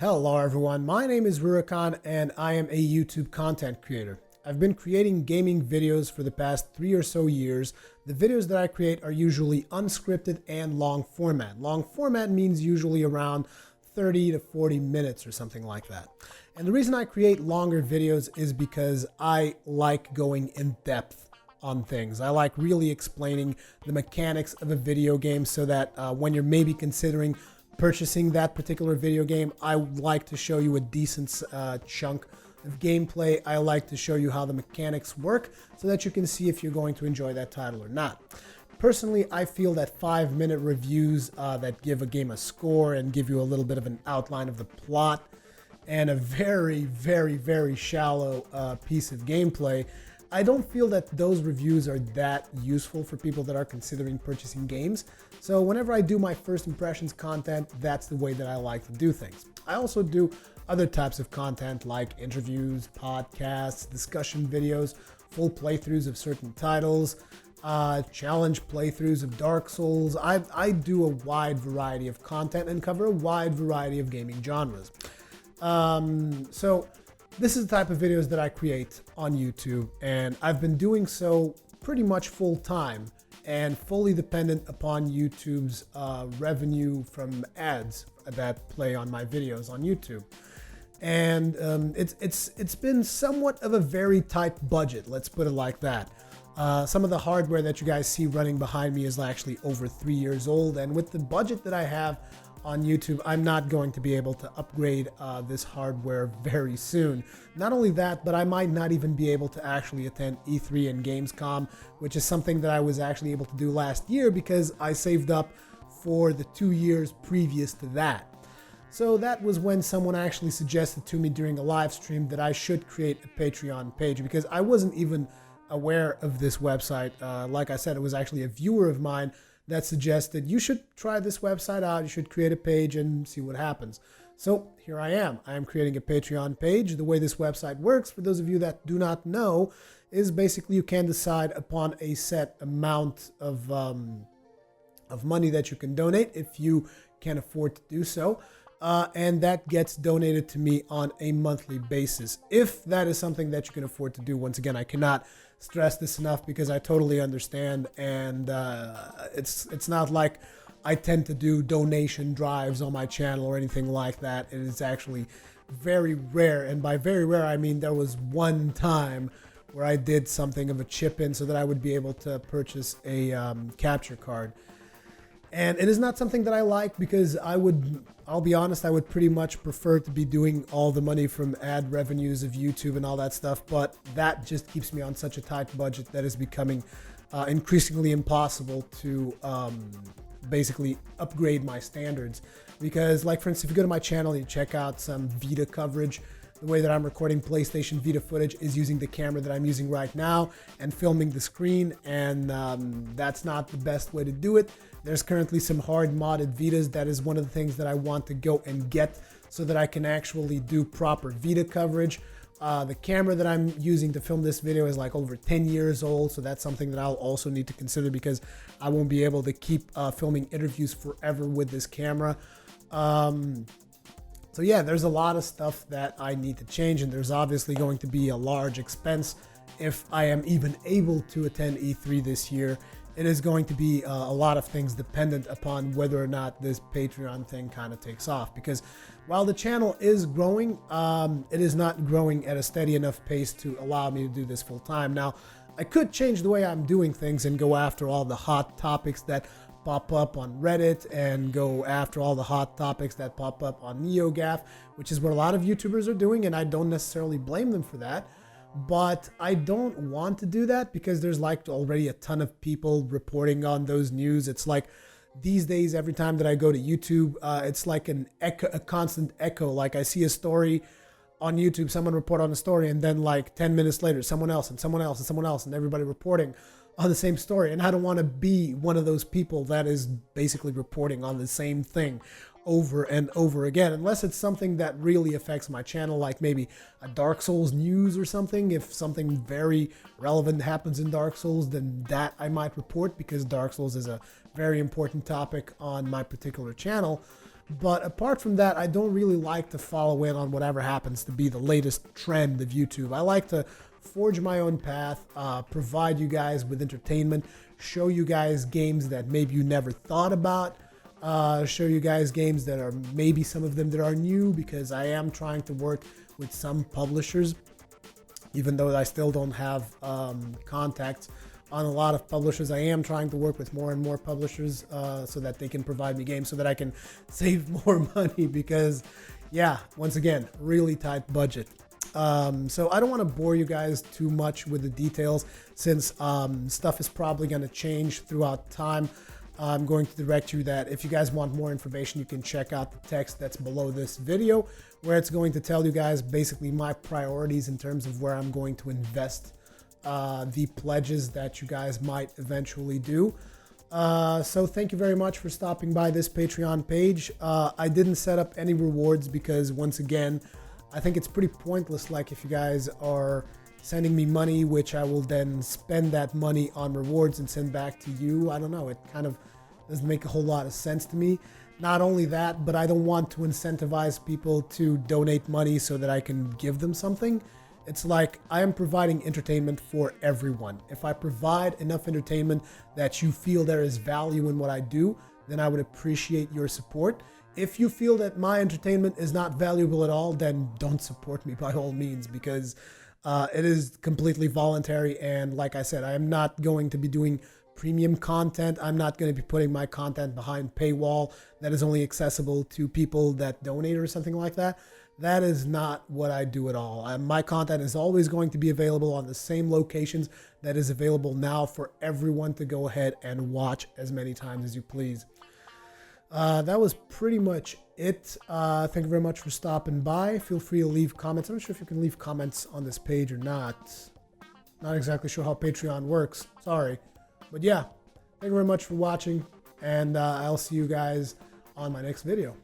Hello everyone, my name is Rurikhan and I am a YouTube content creator. I've been creating gaming videos for the past 3 or so years. The videos that I create are usually unscripted and long format. Long format means usually around 30 to 40 minutes or something like that. And the reason I create longer videos is because I like going in depth on things. I like really explaining the mechanics of a video game so that when you're maybe considering purchasing that particular video game, I like to show you a decent chunk of gameplay. I like to show you how the mechanics work so that you can see if you're going to enjoy that title or not. Personally, I feel that 5-minute reviews that give a game a score and give you a little bit of an outline of the plot and a very shallow piece of gameplay, I don't feel that those reviews are that useful for people that are considering purchasing games. So whenever I do my first impressions content, that's the way that I like to do things. I also do other types of content like interviews, podcasts, discussion videos, full playthroughs of certain titles, challenge playthroughs of Dark Souls. I do a wide variety of content and cover a wide variety of gaming genres. So this is the type of videos that I create on YouTube, and I've been doing so pretty much full time and fully dependent upon YouTube's revenue from ads that play on my videos on YouTube. And it's been somewhat of a very tight budget, let's put it like that. Some of the hardware that you guys see running behind me is actually over 3 years old, and with the budget that I have on YouTube, I'm not going to be able to upgrade this hardware very soon. Not only that, but I might not even be able to actually attend E3 and Gamescom, which is something that I was actually able to do last year because I saved up for the 2 years previous to that. So that was when someone actually suggested to me during a live stream that I should create a Patreon page, because I wasn't even aware of this website. Like I said, it was actually a viewer of mine that suggested you should try this website out, you should create a page and see what happens. So here I am. I am creating a Patreon page. The way this website works, for those of you that do not know, is basically you can decide upon a set amount of money that you can donate if you can afford to do so. And that gets donated to me on a monthly basis. If that is something that you can afford to do, once again, I cannot stress this enough because I totally understand, and it's not like I tend to do donation drives on my channel or anything like that. It is actually very rare, and by very rare I mean there was one time where I did something of a chip in so that I would be able to purchase a capture card. And it is not something that I like because I'll be honest, I would pretty much prefer to be doing all the money from ad revenues of YouTube and all that stuff, but that just keeps me on such a tight budget that is becoming increasingly impossible to basically upgrade my standards. Because, like, for instance, if you go to my channel and you check out some Vita coverage, the way that I'm recording PlayStation Vita footage is using the camera that I'm using right now and filming the screen, and that's not the best way to do it. There's currently some hard modded Vitas. That is one of the things that I want to go and get so that I can actually do proper Vita coverage. The camera that I'm using to film this video is like over 10 years old, so that's something that I'll also need to consider because I won't be able to keep filming interviews forever with this camera. So yeah, there's a lot of stuff that I need to change, and there's obviously going to be a large expense if I am even able to attend E3 this year. It is going to be a lot of things dependent upon whether or not this Patreon thing kind of takes off, because while the channel is growing, it is not growing at a steady enough pace to allow me to do this full time. Now, I could change the way I'm doing things and go after all the hot topics that pop up on Reddit and go after all the hot topics that pop up on NeoGAF, which is what a lot of YouTubers are doing, and I don't necessarily blame them for that. But I don't want to do that because there's like already a ton of people reporting on those news. It's like these days, every time that I go to YouTube, it's like a constant echo. Like I see a story on YouTube, someone report on a story, and then like 10 minutes later, someone else and someone else and someone else, and everybody reporting on the same story. And I don't want to be one of those people that is basically reporting on the same thing over and over again, unless it's something that really affects my channel, like maybe a Dark Souls news or something. If something very relevant happens in Dark Souls, then that I might report because Dark Souls is a very important topic on my particular channel. But apart from that, I don't really like to follow in on whatever happens to be the latest trend of YouTube. I like to forge my own path, provide you guys with entertainment, show you guys games that maybe you never thought about, show you guys games that are maybe some of them that are new, because I am trying to work with some publishers, even though I still don't have contacts on a lot of publishers. I am trying to work with more and more publishers so that they can provide me games so that I can save more money, because yeah, once again, really tight budget. So I don't want to bore you guys too much with the details, since stuff is probably going to change throughout time. I'm going to direct you that if you guys want more information, you can check out the text that's below this video, where it's going to tell you guys basically my priorities in terms of where I'm going to invest the pledges that you guys might eventually do. So thank you very much for stopping by this Patreon page. I didn't set up any rewards because, once again, I think it's pretty pointless. Like, if you guys are sending me money, which I will then spend that money on rewards and send back to you, I don't know, it kind of doesn't make a whole lot of sense to me. Not only that, but I don't want to incentivize people to donate money so that I can give them something. It's like, I am providing entertainment for everyone. If I provide enough entertainment that you feel there is value in what I do, then I would appreciate your support. If you feel that my entertainment is not valuable at all, then don't support me by all means, because it is completely voluntary. And like I said, I am not going to be doing premium content. I'm not going to be putting my content behind paywall that is only accessible to people that donate or something like that. That is not what I do at all. My content is always going to be available on the same locations that is available now for everyone to go ahead and watch as many times as you please. That was pretty much it. Thank you very much for stopping by. Feel free to leave comments. I'm not sure if you can leave comments on this page or not. Not exactly sure how Patreon works. Sorry. But yeah, thank you very much for watching, and I'll see you guys on my next video.